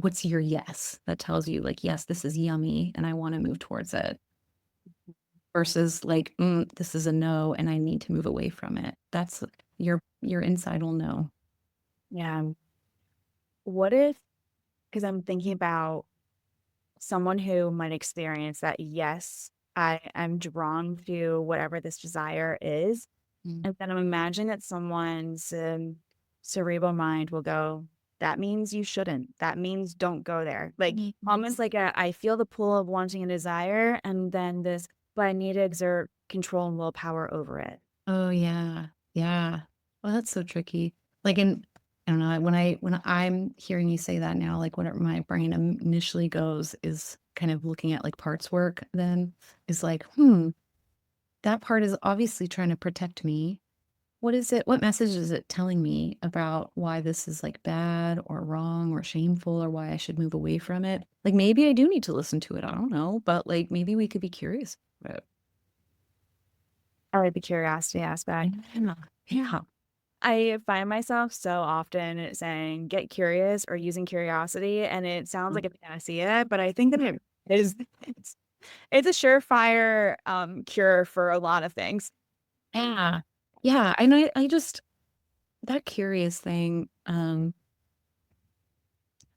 what's your yes that tells you like, yes, this is yummy and I want to move towards it versus like, this is a no and I need to move away from it. That's your inside will know. Yeah. What if, because I'm thinking about someone who might experience that, yes, I am drawn to whatever this desire is. Mm. And then I'm imagining that someone's cerebral mind will go, that means you shouldn't. That means don't go there. Like almost like I feel the pull of wanting a desire and then this, but I need to exert control and willpower over it. Oh yeah. Yeah. Well, that's so tricky. Like I don't know, when I'm hearing you say that now, like what my brain initially goes is kind of looking at like parts work then is like, that part is obviously trying to protect me. What is it? What message is it telling me about why this is like bad or wrong or shameful or why I should move away from it? Like maybe I do need to listen to it. I don't know, but like maybe we could be curious about it. I like the curiosity aspect. Yeah. Yeah. I find myself so often saying get curious or using curiosity, and it sounds like a panacea, but I think that it is it's, it's a surefire cure for a lot of things. Yeah. Yeah, and I just that curious thing,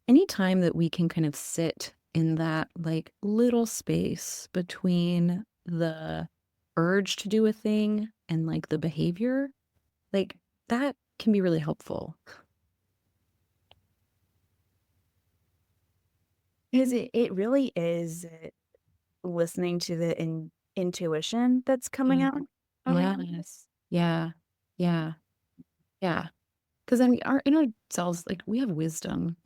anytime that we can kind of sit in that, like, little space between the urge to do a thing and, like, the behavior, like, that can be really helpful. Because it really is listening to the intuition that's coming Yeah. out around. Yes. Yeah. Yeah. Yeah. Because then we are in ourselves, like, we have wisdom.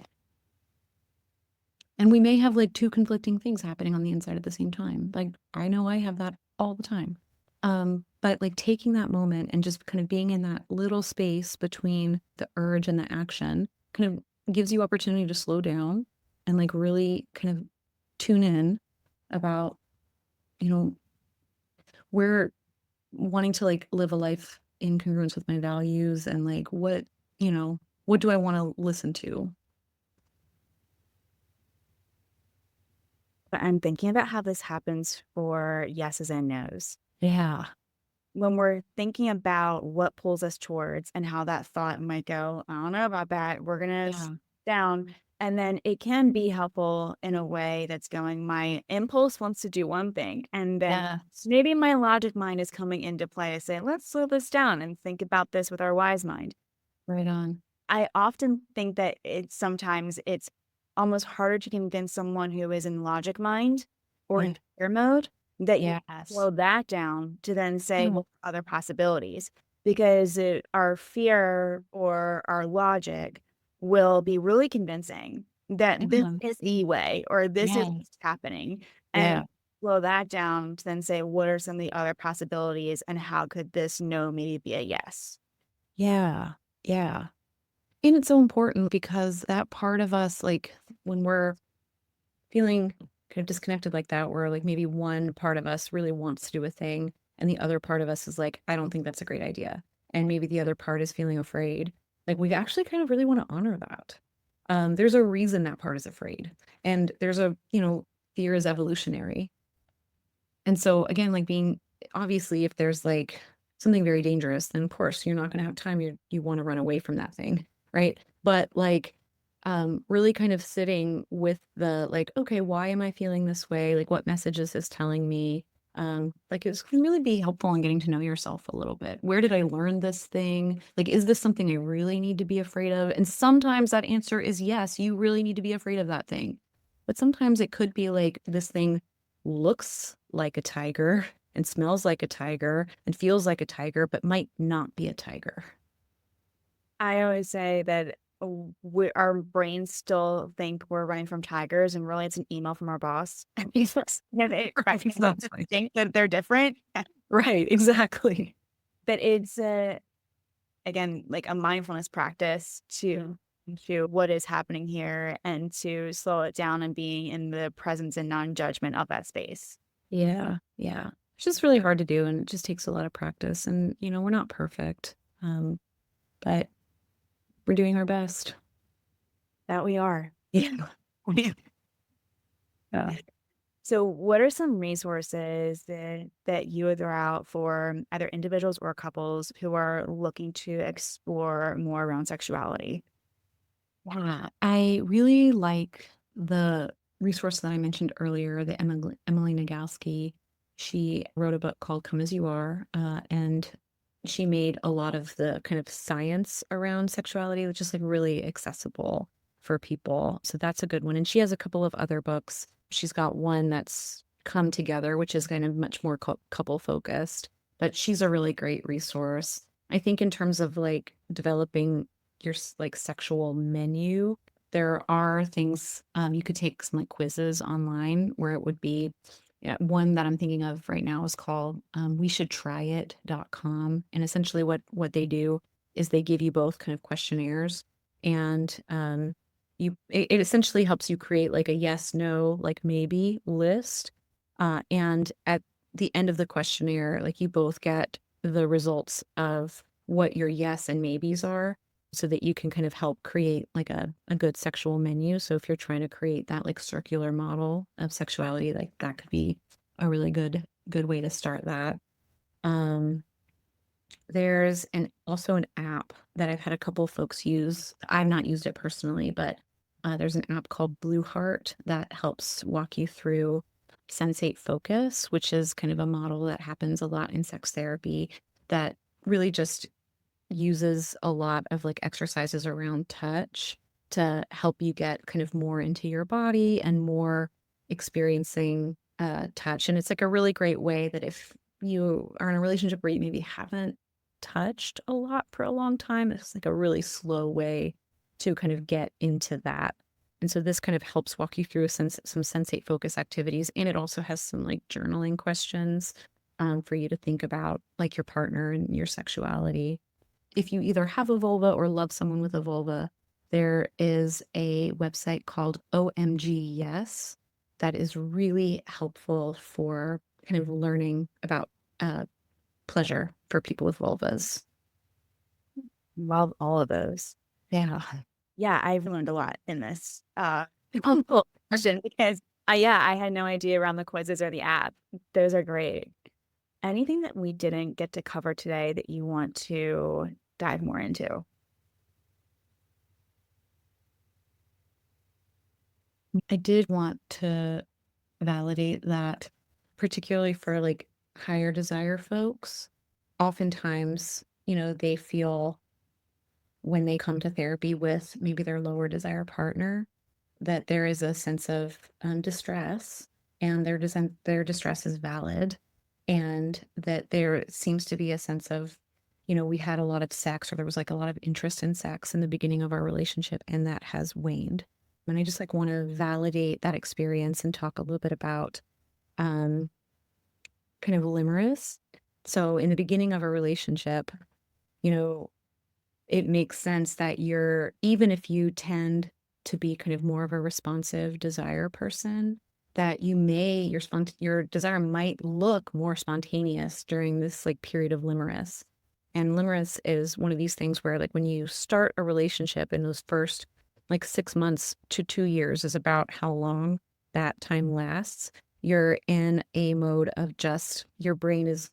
And we may have like two conflicting things happening on the inside at the same time. Like I know I have that all the time. But like taking that moment and just kind of being in that little space between the urge and the action kind of gives you opportunity to slow down and like really kind of tune in about, you know, where wanting to like live a life in congruence with my values and like what do I want to listen to? But I'm thinking about how this happens for yeses and nos. Yeah. When we're thinking about what pulls us towards and how that thought might go, I don't know about that. We're gonna Yeah. down. And then it can be helpful in a way that's going, my impulse wants to do one thing. And then Yeah. maybe my logic mind is coming into play to say, let's slow this down and think about this with our wise mind. Right on. I often think that it's almost harder to convince someone who is in logic mind or Yeah. in fear mode that you Yes. slow that down to then say, Yeah. well, other possibilities, because our fear or our logic will be really convincing that this Yeah. is the way or this is Yes. what's happening, and Yeah. slow that down to then say, what are some of the other possibilities and how could this no maybe be a yes? Yeah. Yeah. And it's so important because that part of us, like when we're feeling kind of disconnected like that, where like maybe one part of us really wants to do a thing and the other part of us is like, I don't think that's a great idea. And maybe the other part is feeling afraid. Like we actually kind of really want to honor that. There's a reason that part is afraid. And there's fear is evolutionary. And so again, like being obviously if there's like something very dangerous, then of course you're not going to have time. You want to run away from that thing, right? But like really kind of sitting with the like, okay, why am I feeling this way? Like what message is this telling me? Like it can really be helpful in getting to know yourself a little bit. Where did I learn this thing? Like, is this something I really need to be afraid of? And sometimes that answer is yes, you really need to be afraid of that thing. But sometimes it could be like this thing looks like a tiger and smells like a tiger and feels like a tiger, but might not be a tiger. I always say that our brains still think we're running from tigers, and really it's an email from our boss. And they Right, exactly. think that they're different. Right, exactly. But it's again like a mindfulness practice to what is happening here and to slow it down and being in the presence and non-judgment of that space. Yeah, yeah. It's just really hard to do, and it just takes a lot of practice. And we're not perfect, but we're doing our best. That we are. Yeah. Yeah. So, what are some resources that you would throw out for either individuals or couples who are looking to explore more around sexuality? Yeah, I really like the resource that I mentioned earlier, the Emily Nagoski. She wrote a book called Come As You Are, and she made a lot of the kind of science around sexuality, which is like really accessible for people. So that's a good one. And she has a couple of other books. She's got one that's Come Together, which is kind of much more couple focused, but she's a really great resource. I think in terms of like developing your like sexual menu, there are things you could take some like quizzes online where it would be, yeah, one that I'm thinking of right now is called we should try it.com. And essentially what they do is they give you both kind of questionnaires and it essentially helps you create like a yes, no, like maybe list. And at the end of the questionnaire, like you both get the results of what your yes and maybes are so that you can kind of help create like a good sexual menu. So if you're trying to create that like circular model of sexuality, like that could be a really good way to start that. Um, there's also an app that I've had a couple folks use. I've not used it personally, but there's an app called Blue Heart that helps walk you through sensate focus, which is kind of a model that happens a lot in sex therapy that really just uses a lot of like exercises around touch to help you get kind of more into your body and more experiencing touch. And it's like a really great way that if you are in a relationship where you maybe haven't touched a lot for a long time, it's like a really slow way to kind of get into that. And so this kind of helps walk you through some sensate focus activities. And it also has some like journaling questions for you to think about like your partner and your sexuality. If you either have a vulva or love someone with a vulva, there is a website called OMG Yes that is really helpful for kind of learning about uh, pleasure for people with vulvas. Love all of those. Yeah. Yeah, I've learned a lot in this question because yeah, I had no idea around the quizzes or the app. Those are great. Anything that we didn't get to cover today that you want to dive more into? I did want to validate that, particularly for like higher desire folks. Oftentimes, they feel when they come to therapy with maybe their lower desire partner that there is a sense of distress and their distress is valid and that there seems to be a sense of we had a lot of sex or there was like a lot of interest in sex in the beginning of our relationship and that has waned, and I just like want to validate that experience and talk a little bit about um kind of limerence. So in the beginning of a relationship, you know it makes sense that you're even if you tend to be kind of more of a responsive desire person, that your desire might look more spontaneous during this like period of limerence. And limerence is one of these things where like when you start a relationship in those first like 6 months to 2 years is about how long that time lasts. You're in a mode of just your brain is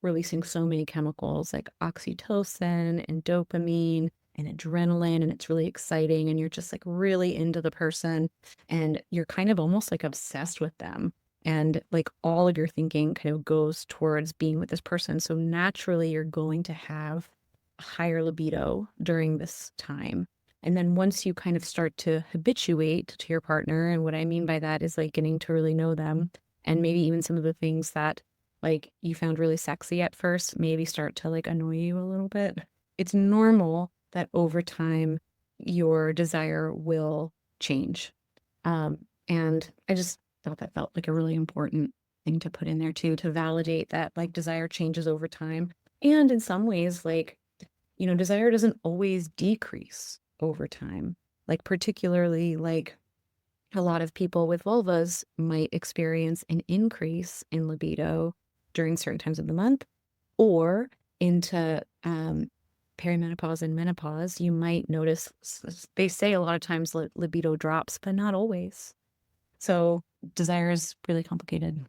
releasing so many chemicals like oxytocin and dopamine and adrenaline, and it's really exciting. And you're just like really into the person, and you're kind of almost like obsessed with them. And like all of your thinking kind of goes towards being with this person. So naturally, you're going to have a higher libido during this time. And then once you kind of start to habituate to your partner, and what I mean by that is like getting to really know them, and maybe even some of the things that like you found really sexy at first maybe start to like annoy you a little bit. It's normal that over time your desire will change. And I just thought that felt like a really important thing to put in there too, to validate that like desire changes over time. And in some ways, like, desire doesn't always decrease over time. Like, particularly, like, a lot of people with vulvas might experience an increase in libido during certain times of the month or into perimenopause and menopause, you might notice they say a lot of times libido drops, but not always. So desire is really complicated.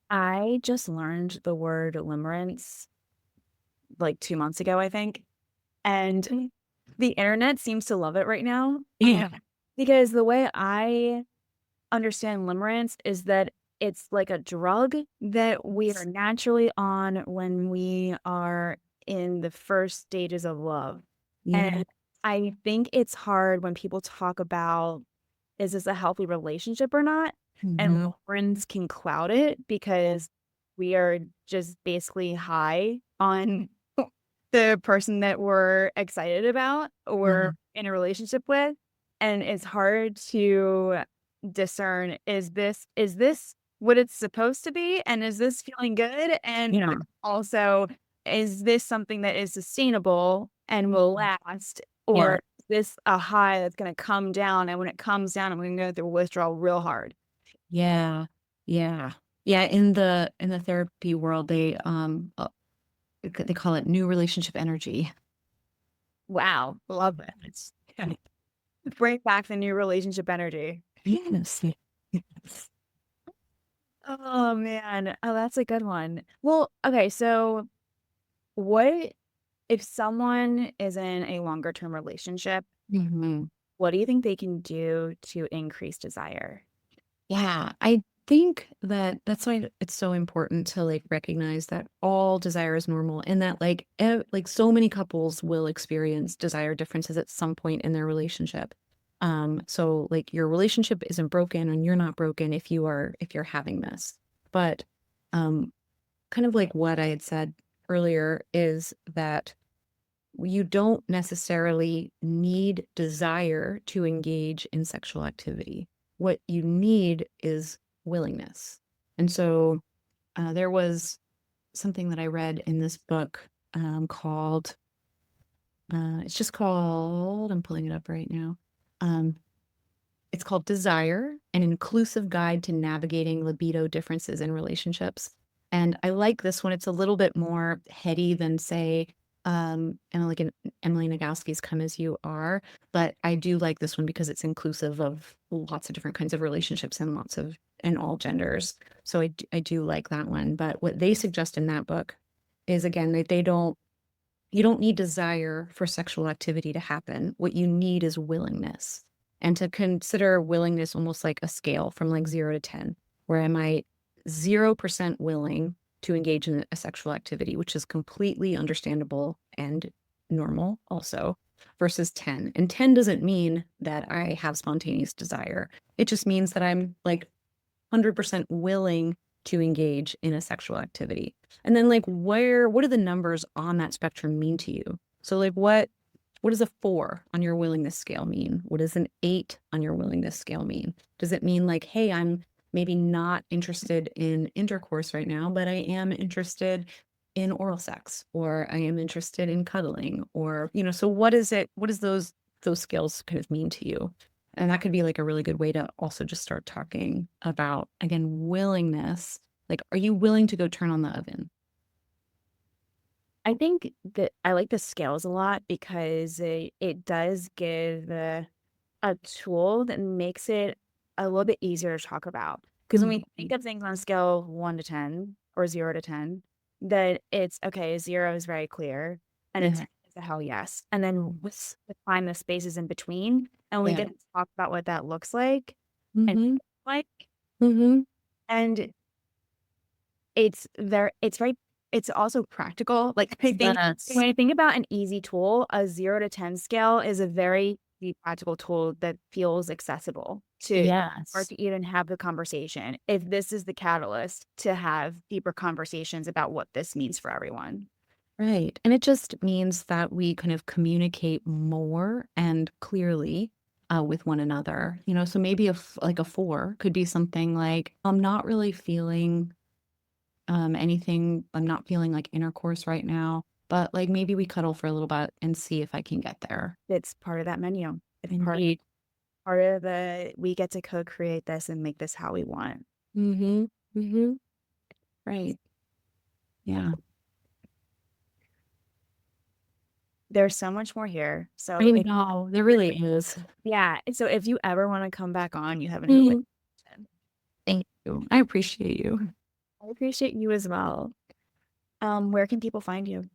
I just learned the word limerence like 2 months ago, I think. And the internet seems to love it right now. Yeah. Because the way I understand limerence is that it's like a drug that we are naturally on when we are in the first stages of love. Yeah. And I think it's hard when people talk about, is this a healthy relationship or not? And Hmm. limerence can cloud it because we are just basically high on the person that we're excited about Yeah. or in a relationship with, and it's hard to discern, is this what it's supposed to be, and is this feeling good, and Yeah. also, is this something that is sustainable and will last, Yeah. or is this a high that's gonna come down, and when it comes down, I'm gonna go through withdrawal real hard. Yeah. Yeah. Yeah. In the therapy world, they call it new relationship energy. Wow, love it. It's yeah. Bring back the new relationship energy. Yes. Yes. Oh, man. Oh, that's a good one. Well, okay, so what if someone is in a longer term relationship, Mhm. what do you think they can do to increase desire? Yeah, I think that that's why it's so important to like recognize that all desire is normal and that like so many couples will experience desire differences at some point in their relationship. So like your relationship isn't broken and you're not broken if you're having this. But um kind of like what I had said earlier is that you don't necessarily need desire to engage in sexual activity. What you need is willingness. And so there was something that I read in this book called, it's just called, I'm pulling it up right now. Um, it's called Desire, an inclusive guide to navigating libido differences in relationships. And I like this one. It's a little bit more heady than, say, and like an Emily Nagoski's Come As You Are. But I do like this one because it's inclusive of lots of different kinds of relationships and and all genders. So I do like that one. But what they suggest in that book is again, that you don't need desire for sexual activity to happen. What you need is willingness. And to consider willingness almost like a scale from like 0 to 10, where am I 0% willing to engage in a sexual activity, which is completely understandable and normal also, versus 10. And 10 doesn't mean that I have spontaneous desire. It just means that I'm like 100% willing to engage in a sexual activity. And then like what do the numbers on that spectrum mean to you? So like what does a 4 on your willingness scale mean? What does an 8 on your willingness scale mean? Does it mean like, hey, I'm maybe not interested in intercourse right now, but I am interested in oral sex, or I am interested in cuddling, or, so what is it? What does those scales kind of mean to you? And that could be like a really good way to also just start talking about, again, willingness. Like, are you willing to go turn on the oven? I think that I like the scales a lot because it does give a tool that makes it a little bit easier to talk about. Because when we think Mhm. of things on a scale of 1 to 10 or 0 to 10, that it's okay, 0 is very clear and a Yeah. 10 is a hell yes. And then we find the spaces in between and we Yeah. get to talk about what that looks like and Mm-hmm. feels like. Mm-hmm. And it's very it's also practical. Like, I think Yes. when I think about an easy tool, a 0 to 10 scale is a very easy practical tool that feels accessible to or Yes. to even have the conversation, if this is the catalyst to have deeper conversations about what this means for everyone. Right. And it just means that we kind of communicate more and clearly with one another. So maybe like a 4 could be something like, I'm not really feeling anything. I'm not feeling like intercourse right now, but like maybe we cuddle for a little bit and see if I can get there. It's part of that menu. It's Indeed. part of the we get to co-create this and make this how we want. Mm-hmm. Mm-hmm. Right. Yeah. there's so much more here. I So if know, there really is. yeah, so if you ever wanna come back on, you have an open Mhm. invitation. Thank you. I appreciate you. I appreciate you as well. Where can people find you?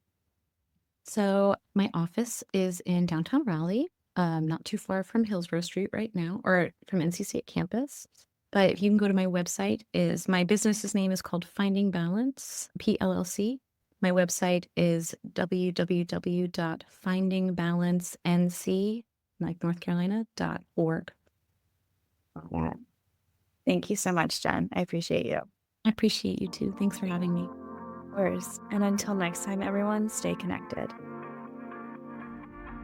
So my office is in downtown Raleigh, not too far from Hillsborough Street right now, or from NC State campus. But if you can go to my website, is my business's name is called Finding Balance PLLC. My website is www.findingbalancenc, like North Carolina.org. Yeah. Thank you so much, Jen. I appreciate you. I appreciate you too. Thanks for having me. Of course. And until next time, everyone, stay connected.